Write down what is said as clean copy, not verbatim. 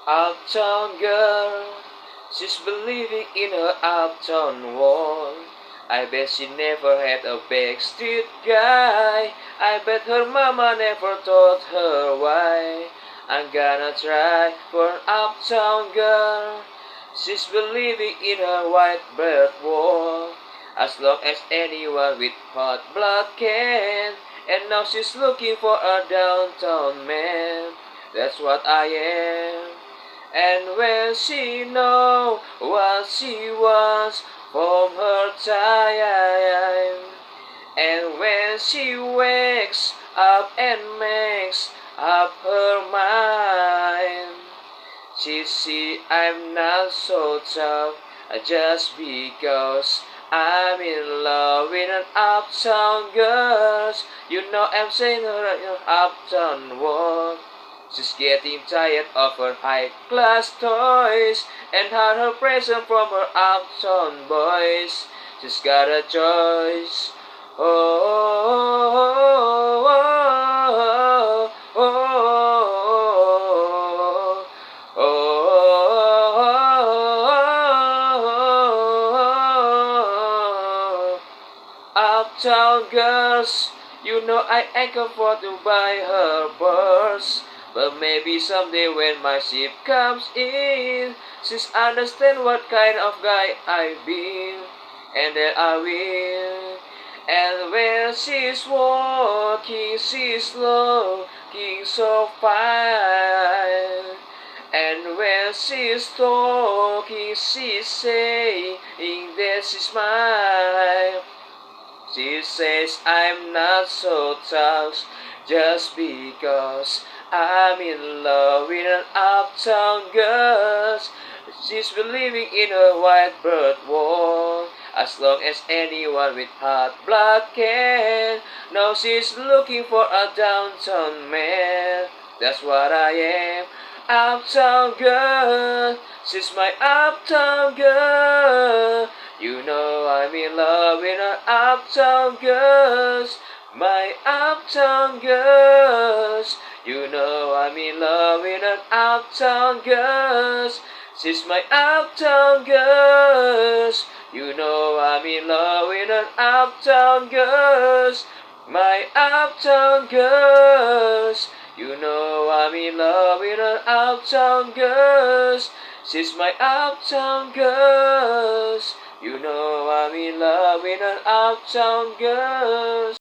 Uptown girl, she's believing in her uptown world. I bet she never had a backstreet guy. I bet her mama never taught her why. I'm gonna try for an uptown girl. She's believing in her white bread world. As long as anyone with hot blood can. And now she's looking for a downtown man. That's what I am. And when she know what she wants from her time, and when she wakes up and makes up her mind, she see I'm not so tough just because I'm in love with an uptown girl. You know I'm saying her in an uptown world. She's getting tired of her high-class toys and had her present from her uptown boys. She's got a choice. Oh, oh, oh, oh, oh, oh, oh, Uptown girls, you know I ain't afford to buy her purse. But maybe someday when my ship comes in, she's understand what kind of guy I've been, and then I will. And when she's walking, she's looking so fine. And when she's talking, she's saying that she's mine. She says I'm not so tough just because I'm in love with an uptown girl. She's believing in her white bird world. As long as anyone with hot blood can. Now she's looking for a downtown man. That's what I am. Uptown girl. She's my uptown girl. You know I'm in love with an uptown girls. My uptown girls. You know I'm in love with an uptown girls. She's my uptown girls. You know I'm in love with an uptown girls. My uptown girls. You know I'm in love with an uptown girls. She's my uptown girls. You know I'm in love with an uptown girls.